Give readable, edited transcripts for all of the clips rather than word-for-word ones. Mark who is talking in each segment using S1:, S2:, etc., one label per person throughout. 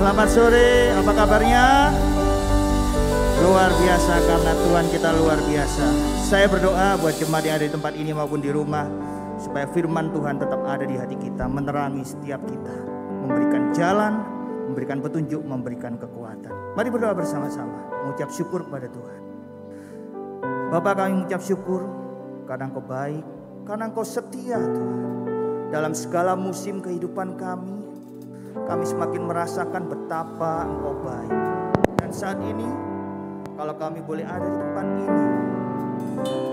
S1: Selamat sore, apa kabarnya? Luar biasa karena Tuhan kita luar biasa. Saya berdoa buat jemaat yang ada di tempat ini maupun di rumah, supaya firman Tuhan tetap ada di hati kita, menerangi setiap kita, memberikan jalan, memberikan petunjuk, memberikan kekuatan. Mari berdoa bersama-sama, mengucap syukur kepada Tuhan. Bapa, kami mengucap syukur karena Engkau baik, karena Engkau setia Tuhan. Dalam segala musim kehidupan kami semakin merasakan betapa Engkau baik. Dan saat ini, kalau kami boleh ada di tempat ini,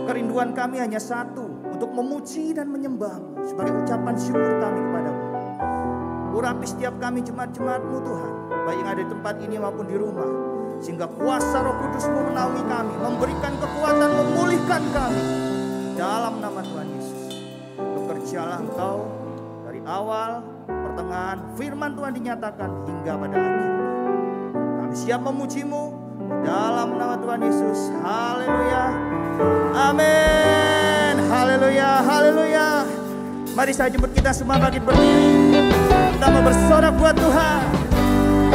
S1: kerinduan kami hanya satu, untuk memuji dan menyembah-Mu sebagai ucapan syukur kami kepadamu. Urapi setiap kami jemaat-jemaat-Mu Tuhan, baik yang ada di tempat ini maupun di rumah, sehingga kuasa Roh Kudus-Mu menaungi kami, memberikan kekuatan, memulihkan kami. Dalam nama Tuhan Yesus, bekerjalah Engkau dari awal, pertengahan, firman Tuhan dinyatakan hingga pada akhirnya. Kami siap memuji-Mu dalam nama Tuhan Yesus. Haleluya. Amin. Haleluya. Haleluya. Mari saya jemput kita semua bangkit berdiri. Kita mau bersorak buat Tuhan,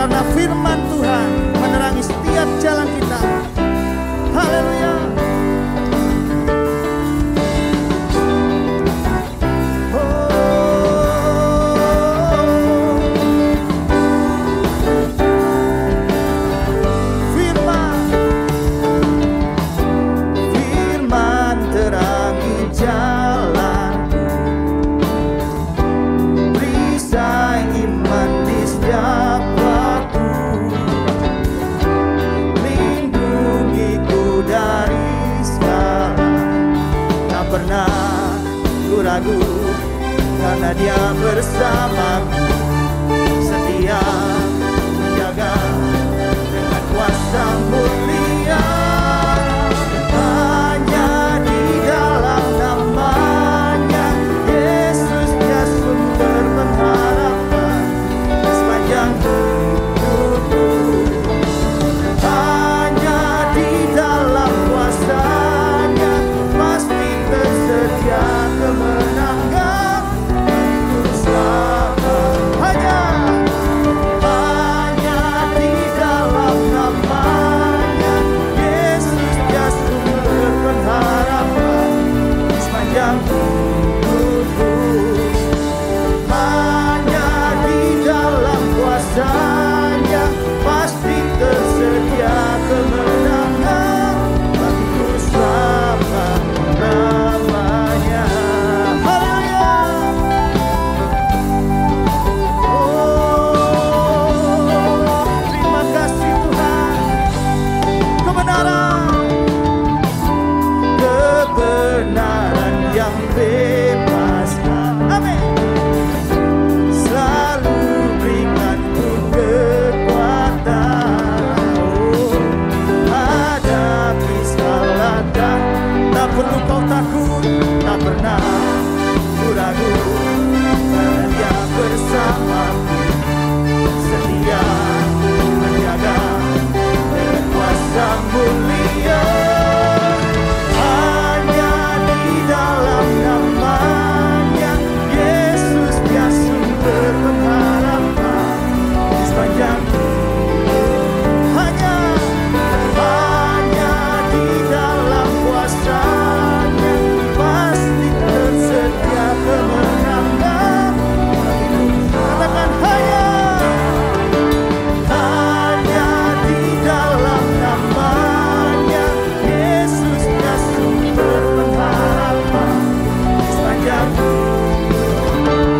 S1: karena firman Tuhan menerangi setiap jalan kita. Haleluya. Ragu, karena Dia bersamaku, setia menjaga dengan kuasa mulia. Hanya di dalam nama-Nya Yesus Dia sumber pengharapan sepanjang hidupku. Hanya di dalam kuasa-Nya pasti tersedia kemenangan bagiku selama. Hanya di dalam nama-Nya Yesus Dia sumber pengharapan sepanjang hidupku. Hanya di dalam kuasa-Nya pasti tersedia kemenangan bagiku selama-lamanya. Kebenaran yang bebaskan, amin, selalu berikanku kekuatan. Hadapi segala dan tak perlu kau takut, tak pernah ku ragu, karena Dia bersamaku, setia menjaga dengan kuasa mulia. Dalam nama-Nya Yesus Dia sumber pengharapan sepanjang hanya di dalam kuasa-Nya pasti tersedia kemenangan. Katakan hanya di dalam nama-Nya Yesus Dia sumber pengharapan sepanjang.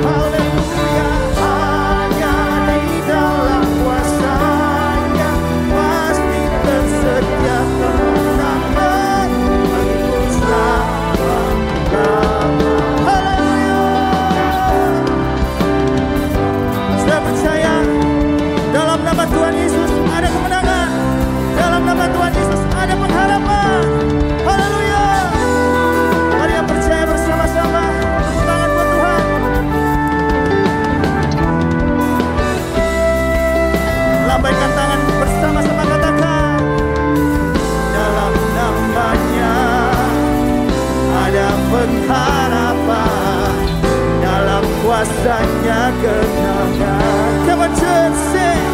S1: Haleluya. Hanya di dalam kuasa-Nya pasti tersedia kemenangan bagiku selama-lamanya. Haleluya. Saya percaya dalam nama Tuhan Yesus ada kemenangan, dalam nama Tuhan Yesus ada pengharapan. Haleluya. Mari yang percaya bersama-sama, tepuk tangan buat Tuhan. Lambaikan tangan bersama-sama, katakan, dalam nama-Nya ada pengharapan, dalam kuasa-Nya kemenangan. Come on church, sing.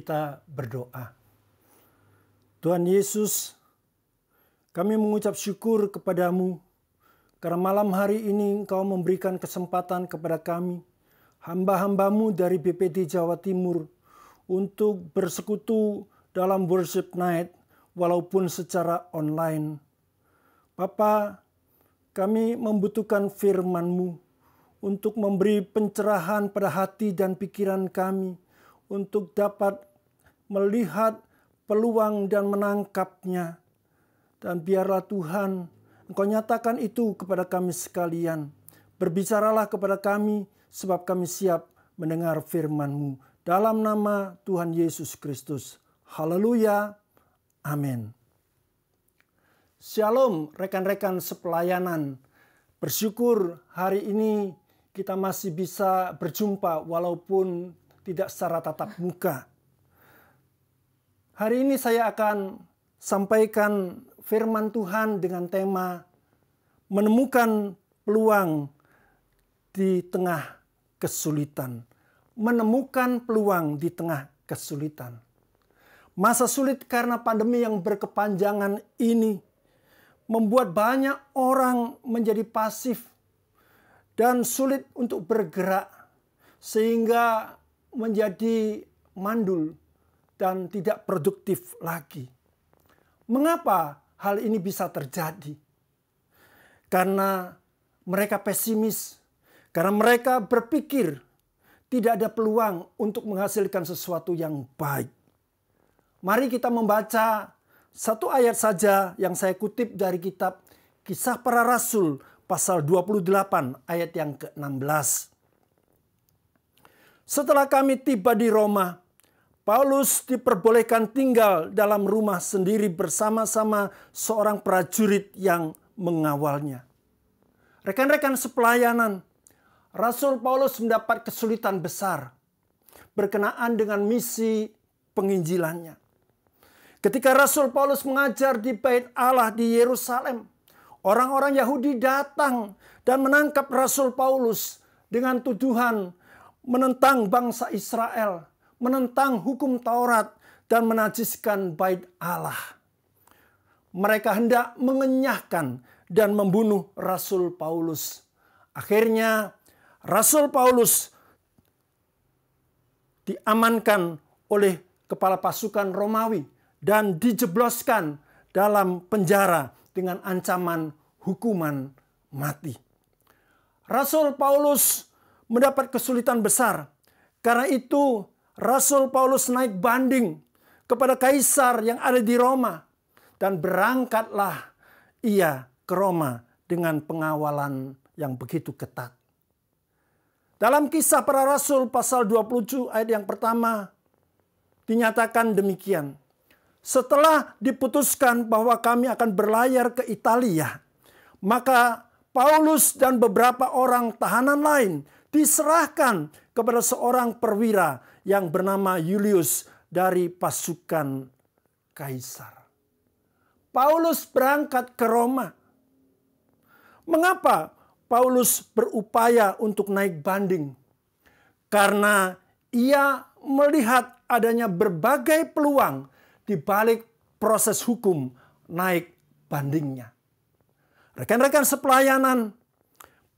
S2: kita berdoa. Tuhan Yesus, kami mengucap syukur kepadamu karena malam hari ini Engkau memberikan kesempatan kepada kami, hamba-hambamu dari BPT Jawa Timur, untuk bersekutu dalam worship night walaupun secara online. Bapa, kami membutuhkan firman-Mu untuk memberi pencerahan pada hati dan pikiran kami, untuk dapat melihat peluang dan menangkapnya. Dan biarlah Tuhan, Engkau nyatakan itu kepada kami sekalian. Berbicaralah kepada kami, sebab kami siap mendengar firman-Mu. Dalam nama Tuhan Yesus Kristus. Haleluya. Amin. Shalom rekan-rekan sepelayanan. Bersyukur hari ini kita masih bisa berjumpa walaupun tidak secara tatap muka. Hari ini saya akan sampaikan firman Tuhan dengan tema menemukan peluang di tengah kesulitan. Menemukan peluang di tengah kesulitan. Masa sulit karena pandemi yang berkepanjangan ini membuat banyak orang menjadi pasif dan sulit untuk bergerak, sehingga menjadi mandul dan tidak produktif lagi. Mengapa hal ini bisa terjadi? Karena mereka pesimis, karena mereka berpikir tidak ada peluang untuk menghasilkan sesuatu yang baik. Mari kita membaca satu ayat saja yang saya kutip dari kitab Kisah Para Rasul pasal 28 ayat yang ke-16. Setelah kami tiba di Roma, Paulus diperbolehkan tinggal dalam rumah sendiri bersama-sama seorang prajurit yang mengawalnya. Rekan-rekan sepelayanan, Rasul Paulus mendapat kesulitan besar berkenaan dengan misi penginjilannya. Ketika Rasul Paulus mengajar di Bait Allah di Yerusalem, orang-orang Yahudi datang dan menangkap Rasul Paulus dengan tuduhan menentang bangsa Israel, menentang hukum Taurat, dan menajiskan Bait Allah. Mereka hendak mengenyahkan dan membunuh Rasul Paulus. Akhirnya Rasul Paulus diamankan oleh kepala pasukan Romawi dan dijebloskan dalam penjara dengan ancaman hukuman mati. Rasul Paulus mendapat kesulitan besar. Karena itu Rasul Paulus naik banding kepada kaisar yang ada di Roma. Dan berangkatlah ia ke Roma dengan pengawalan yang begitu ketat. Dalam Kisah Para Rasul pasal 27 ayat yang pertama dinyatakan demikian. Setelah diputuskan bahwa kami akan berlayar ke Italia, maka Paulus dan beberapa orang tahanan lain diserahkan kepada seorang perwira yang bernama Julius dari pasukan kaisar. Paulus berangkat ke Roma. Mengapa Paulus berupaya untuk naik banding? Karena ia melihat adanya berbagai peluang di balik proses hukum naik bandingnya. Rekan-rekan sepelayanan,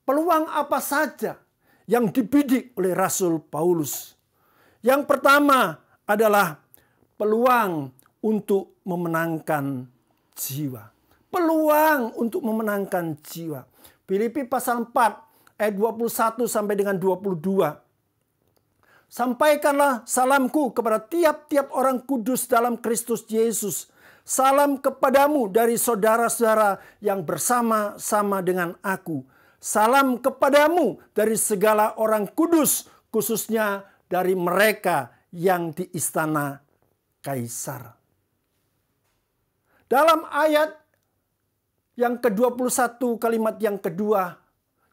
S2: peluang apa saja yang dibidik oleh Rasul Paulus? Yang pertama adalah peluang untuk memenangkan jiwa. Peluang untuk memenangkan jiwa. Filipi pasal 4 ayat 21 sampai dengan 22. Sampaikanlah salamku kepada tiap-tiap orang kudus dalam Kristus Yesus. Salam kepadamu dari saudara-saudara yang bersama-sama dengan aku. Salam kepadamu dari segala orang kudus, khususnya dari mereka yang di istana kaisar. Dalam ayat yang ke-21 kalimat yang kedua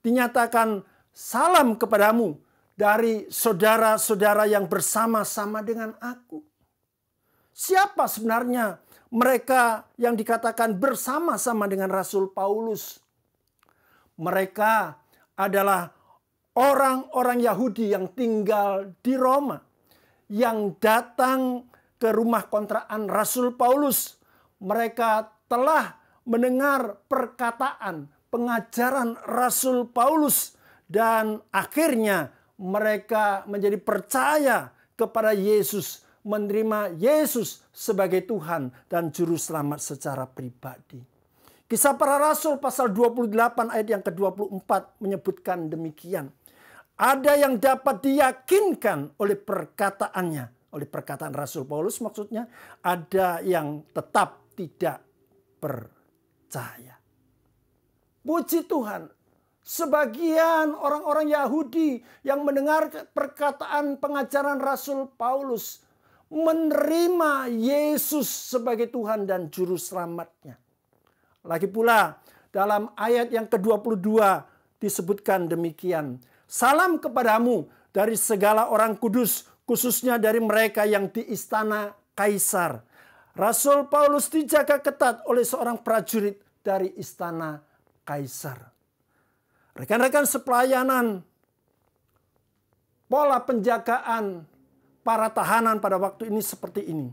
S2: dinyatakan salam kepadamu dari saudara-saudara yang bersama-sama dengan aku. Siapa sebenarnya mereka yang dikatakan bersama-sama dengan Rasul Paulus? Mereka adalah orang-orang Yahudi yang tinggal di Roma, yang datang ke rumah kontrakan Rasul Paulus. Mereka telah mendengar perkataan, pengajaran Rasul Paulus, dan akhirnya mereka menjadi percaya kepada Yesus, menerima Yesus sebagai Tuhan dan Juru Selamat secara pribadi. Kisah Para Rasul pasal 28 ayat yang ke-24 menyebutkan demikian. Ada yang dapat diyakinkan oleh perkataannya, oleh perkataan Rasul Paulus maksudnya, ada yang tetap tidak percaya. Puji Tuhan, sebagian orang-orang Yahudi yang mendengar perkataan pengajaran Rasul Paulus menerima Yesus sebagai Tuhan dan Juru Selamatnya. Lagi pula dalam ayat yang ke-22 disebutkan demikian. Salam kepadamu dari segala orang kudus, khususnya dari mereka yang di istana Kaisar. Rasul Paulus dijaga ketat oleh seorang prajurit dari istana Kaisar. Rekan-rekan sepelayanan, pola penjagaan para tahanan pada waktu ini seperti ini.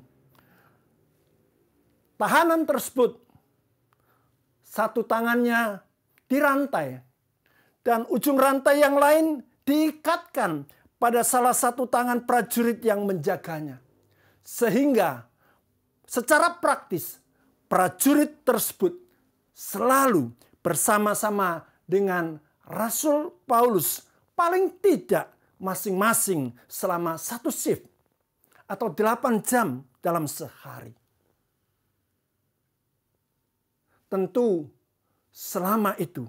S2: Tahanan tersebut, satu tangannya dirantai, dan ujung rantai yang lain diikatkan pada salah satu tangan prajurit yang menjaganya. Sehingga secara praktis prajurit tersebut selalu bersama-sama dengan Rasul Paulus, paling tidak masing-masing selama satu shift atau 8 jam dalam sehari. Tentu selama itu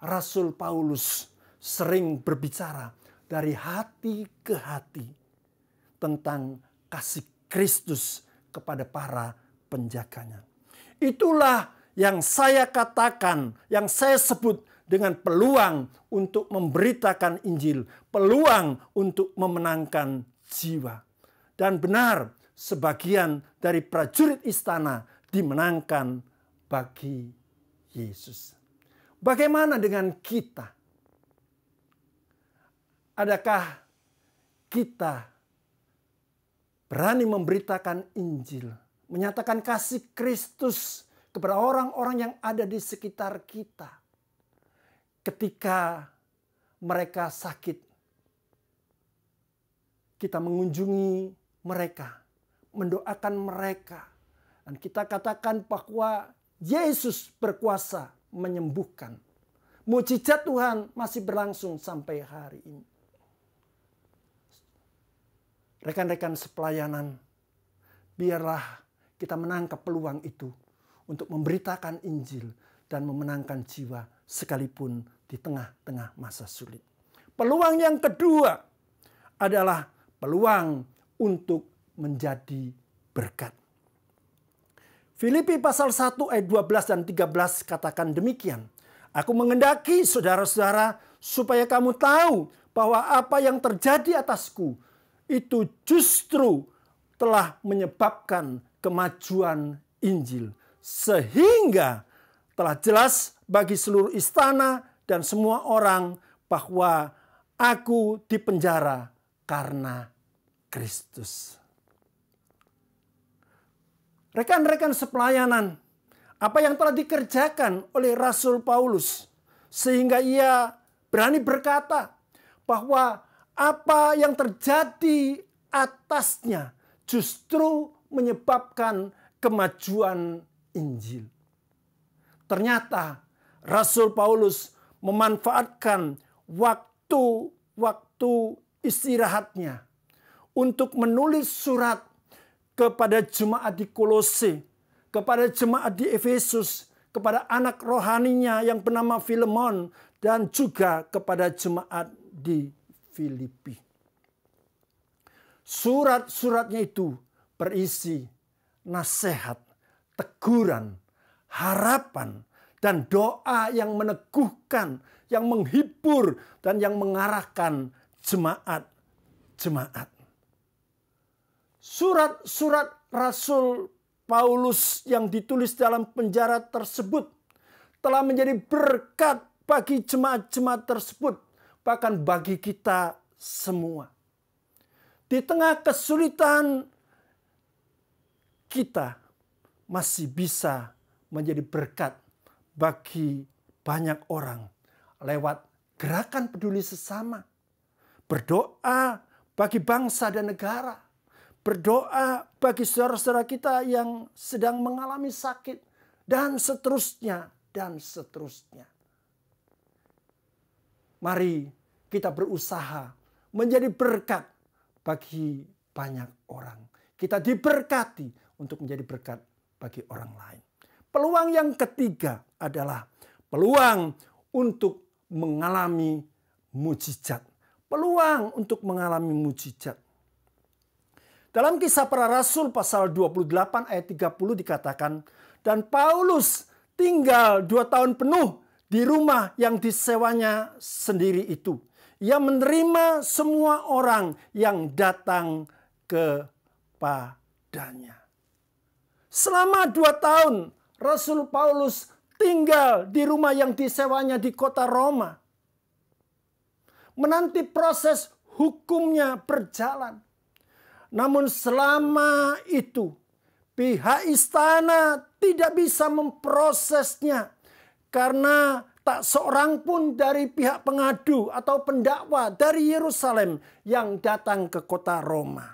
S2: Rasul Paulus sering berbicara dari hati ke hati tentang kasih Kristus kepada para penjaganya. Itulah yang saya katakan, yang saya sebut dengan peluang untuk memberitakan Injil, peluang untuk memenangkan jiwa. Dan benar, sebagian dari prajurit istana dimenangkan bagi Yesus. Bagaimana dengan kita? Adakah kita berani memberitakan Injil, menyatakan kasih Kristus kepada orang-orang yang ada di sekitar kita ketika mereka sakit? Kita mengunjungi mereka, mendoakan mereka, dan kita katakan bahwa Yesus berkuasa menyembuhkan. Mujizat Tuhan masih berlangsung sampai hari ini. Rekan-rekan sepelayanan, biarlah kita menangkap peluang itu untuk memberitakan Injil dan memenangkan jiwa sekalipun di tengah-tengah masa sulit. Peluang yang kedua adalah peluang untuk menjadi berkat. Filipi pasal 1 ayat 12 dan 13 katakan demikian. Aku mengendaki saudara-saudara supaya kamu tahu bahwa apa yang terjadi atasku itu justru telah menyebabkan kemajuan Injil. Sehingga telah jelas bagi seluruh istana dan semua orang bahwa aku dipenjara karena Kristus. Rekan-rekan sepelayanan, apa yang telah dikerjakan oleh Rasul Paulus sehingga ia berani berkata bahwa apa yang terjadi atasnya justru menyebabkan kemajuan Injil. Ternyata Rasul Paulus memanfaatkan waktu istirahatnya untuk menulis surat kepada jemaat di Kolose, kepada jemaat di Efesus, kepada anak rohaninya yang bernama Filemon, dan juga kepada jemaat di Filipi. Surat-suratnya itu berisi nasihat, teguran, harapan, dan doa yang meneguhkan, yang menghibur, dan yang mengarahkan jemaat-jemaat. Surat-surat Rasul Paulus yang ditulis dalam penjara tersebut telah menjadi berkat bagi jemaat-jemaat tersebut, bahkan bagi kita semua. di tengah kesulitan kita masih bisa menjadi berkat bagi banyak orang lewat gerakan peduli sesama. Berdoa bagi bangsa dan negara. Berdoa bagi saudara-saudara kita yang sedang mengalami sakit. Dan seterusnya, dan seterusnya. Mari kita berusaha menjadi berkat bagi banyak orang. Kita diberkati untuk menjadi berkat bagi orang lain. Peluang yang ketiga adalah peluang untuk mengalami mujizat. Peluang untuk mengalami mujizat. Dalam Kisah Para Rasul pasal 28 ayat 30 dikatakan, dan Paulus tinggal 2 tahun penuh di rumah yang disewanya sendiri itu. Ia menerima semua orang yang datang kepadanya. Selama 2 tahun Rasul Paulus tinggal di rumah yang disewanya di kota Roma. Menanti proses hukumnya berjalan. Namun selama itu pihak istana tidak bisa memprosesnya karena tak seorang pun dari pihak pengadu atau pendakwa dari Yerusalem yang datang ke kota Roma.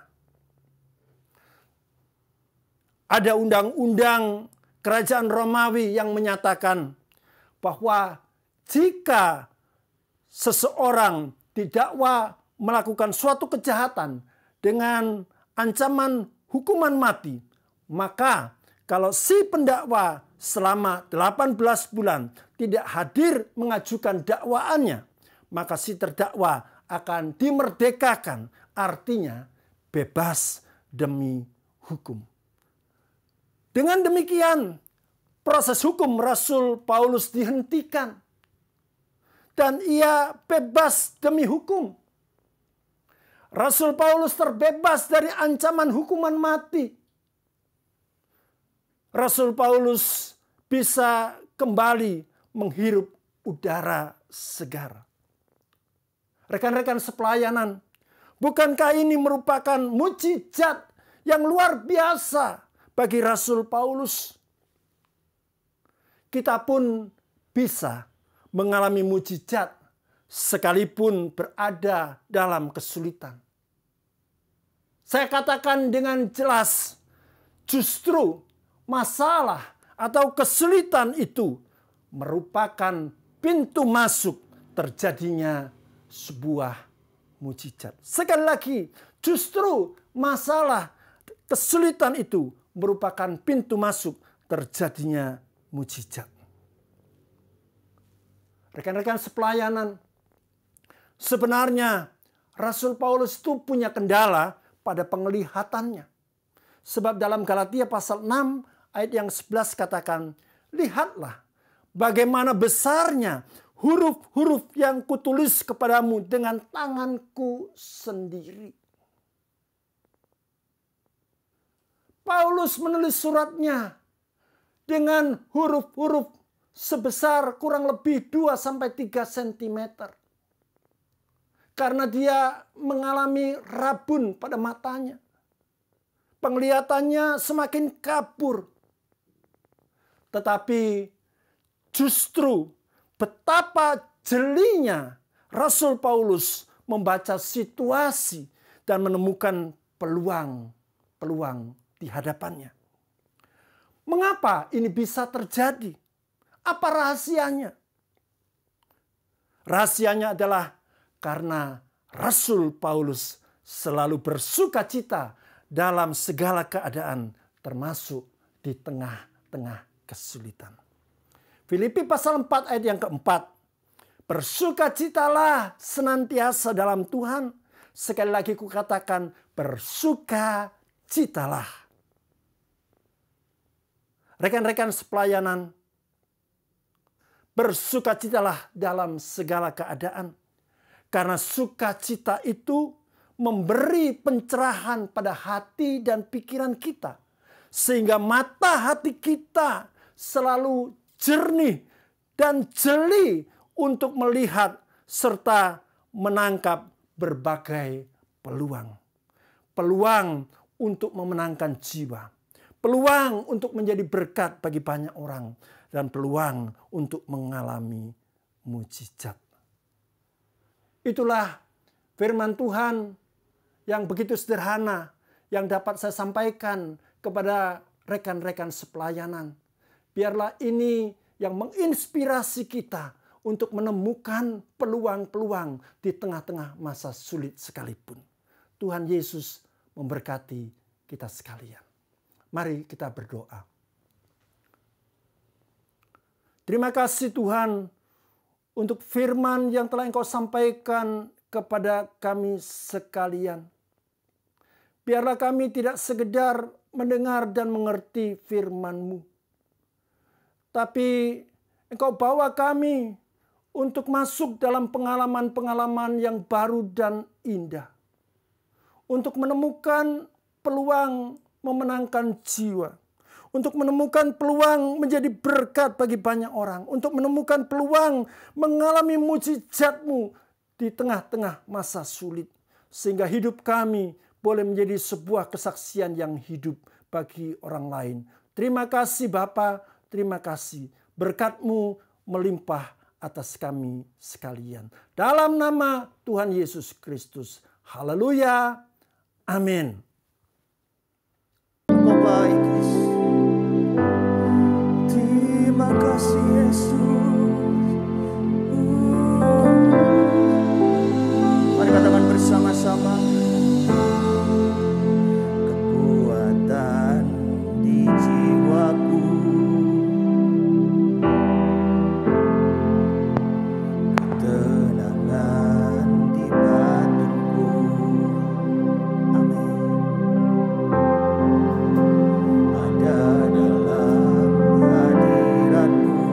S2: Ada undang-undang kerajaan Romawi yang menyatakan bahwa jika seseorang didakwa melakukan suatu kejahatan dengan ancaman hukuman mati, maka kalau si pendakwa selama 18 bulan tidak hadir mengajukan dakwaannya, maka si terdakwa akan dimerdekakan, artinya bebas demi hukum. Dengan demikian, proses hukum Rasul Paulus dihentikan dan ia bebas demi hukum. Rasul Paulus terbebas dari ancaman hukuman mati. Rasul Paulus bisa kembali menghirup udara segar. Rekan-rekan sepelayanan, bukankah ini merupakan mujizat yang luar biasa bagi Rasul Paulus? Kita pun bisa mengalami mujizat sekalipun berada dalam kesulitan. Saya katakan dengan jelas, justru masalah atau kesulitan itu merupakan pintu masuk terjadinya sebuah mujizat. Sekali lagi, justru masalah kesulitan itu merupakan pintu masuk terjadinya mujizat. Rekan-rekan sepelayanan, sebenarnya Rasul Paulus itu punya kendala pada penglihatannya. Sebab dalam Galatia pasal 6 ayat yang 11 katakan, lihatlah bagaimana besarnya huruf-huruf yang kutulis kepadamu dengan tanganku sendiri. Paulus menulis suratnya dengan huruf-huruf sebesar kurang lebih 2-3 cm. Karena dia mengalami rabun pada matanya. Penglihatannya semakin kabur. Tetapi justru betapa jelinya Rasul Paulus membaca situasi dan menemukan peluang di hadapannya. Mengapa ini bisa terjadi? Apa rahasianya? Rahasianya adalah karena Rasul Paulus selalu bersukacita dalam segala keadaan, termasuk di tengah-tengah kesulitan. Filipi pasal 4 ayat yang keempat. Bersukacitalah senantiasa dalam Tuhan. Sekali lagi kukatakan, bersukacitalah. Rekan-rekan sepelayanan, bersukacitalah dalam segala keadaan. Karena sukacita itu memberi pencerahan pada hati dan pikiran kita. Sehingga mata hati kita selalu jernih dan jeli untuk melihat serta menangkap berbagai peluang. peluang untuk memenangkan jiwa, peluang untuk menjadi berkat bagi banyak orang, dan peluang untuk mengalami mujizat. Itulah firman Tuhan yang begitu sederhana yang dapat saya sampaikan kepada rekan-rekan sepelayanan. Biarlah ini yang menginspirasi kita untuk menemukan peluang-peluang di tengah-tengah masa sulit sekalipun. Tuhan Yesus memberkati kita sekalian. Mari kita berdoa. Terima kasih Tuhan untuk firman yang telah Engkau sampaikan kepada kami sekalian. Biarlah kami tidak sekedar mendengar dan mengerti firman-Mu, tapi Engkau bawa kami untuk masuk dalam pengalaman-pengalaman yang baru dan indah. Untuk menemukan peluang memenangkan jiwa. Untuk menemukan peluang menjadi berkat bagi banyak orang. Untuk menemukan peluang mengalami mujizat-Mu di tengah-tengah masa sulit. Sehingga hidup kami boleh menjadi sebuah kesaksian yang hidup bagi orang lain. Terima kasih Bapa, terima kasih. Berkat-Mu melimpah atas kami sekalian. Dalam nama Tuhan Yesus Kristus. Haleluya. Amin.
S1: Engkau baik, Yesus. Terima kasih Yesus. Mari katakan bersama-sama. Kekuatan di jiwaku, ketenangan di batinku. Amin. Ada dalam hadirat-Mu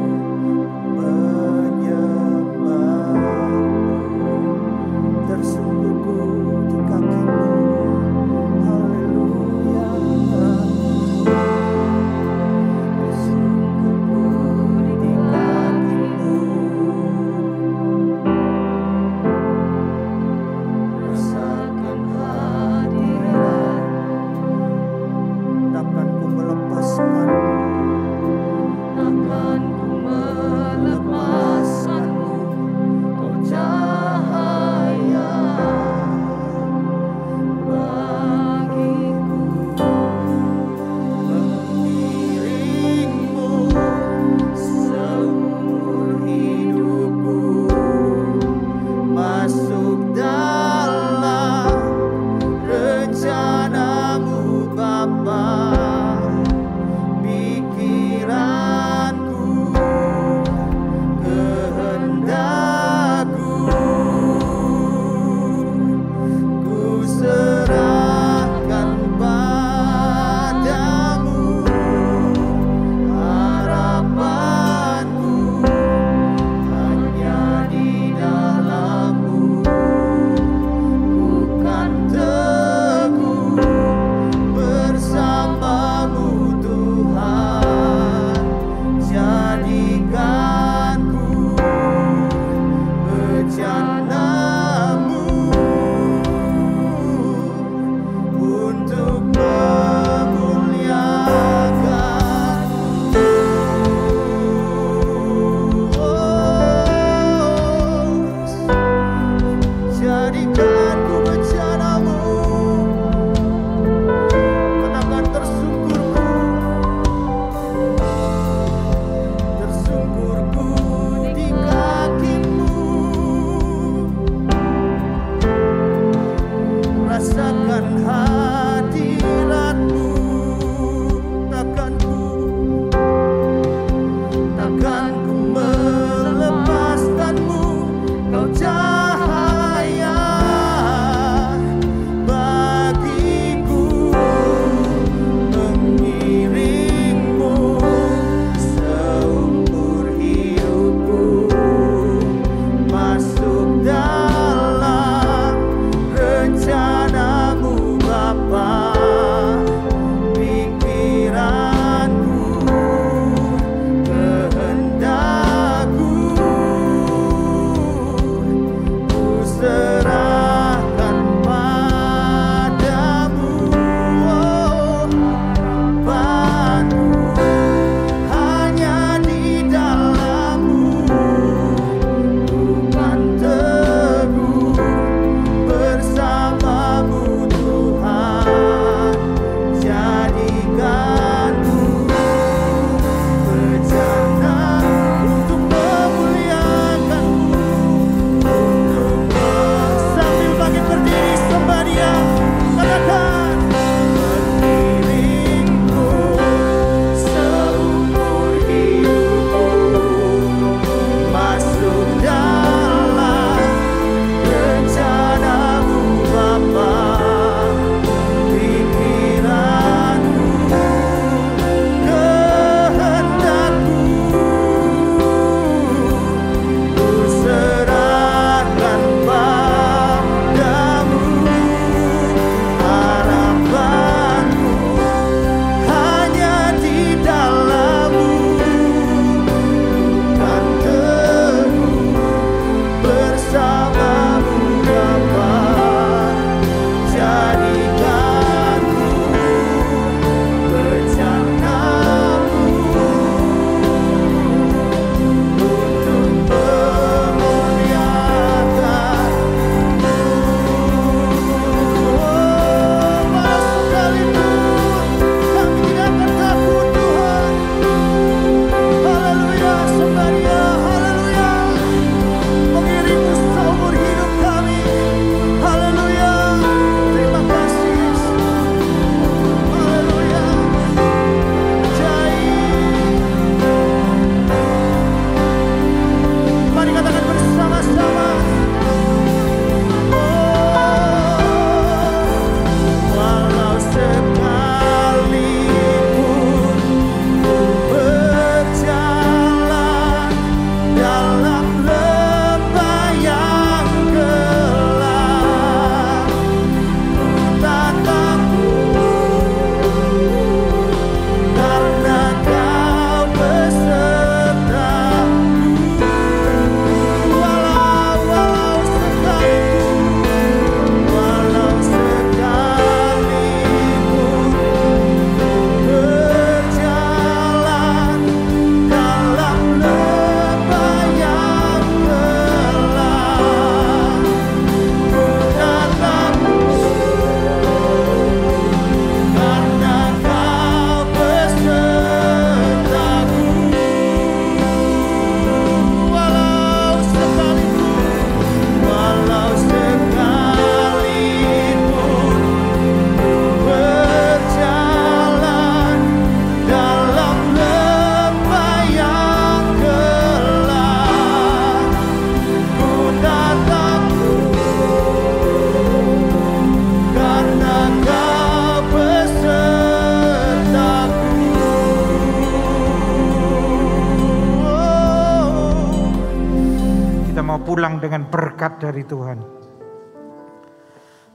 S3: pulang dengan berkat dari Tuhan.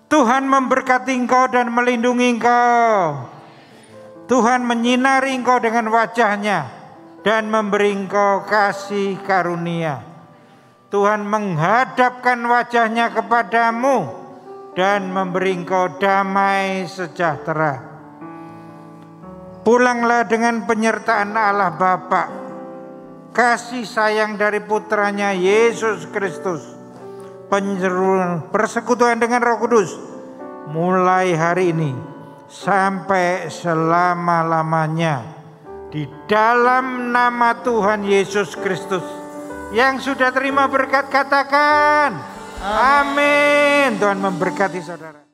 S3: Tuhan memberkati engkau dan melindungi engkau. Tuhan menyinari engkau dengan wajah-Nya dan memberi engkau kasih karunia. Tuhan menghadapkan wajah-Nya kepadamu dan memberi engkau damai sejahtera. Pulanglah dengan penyertaan Allah Bapa, kasih sayang dari putranya Yesus Kristus, persekutuan dengan Roh Kudus, mulai hari ini sampai selama-lamanya, di dalam nama Tuhan Yesus Kristus. Yang sudah terima berkat katakan amin. Tuhan memberkati saudara.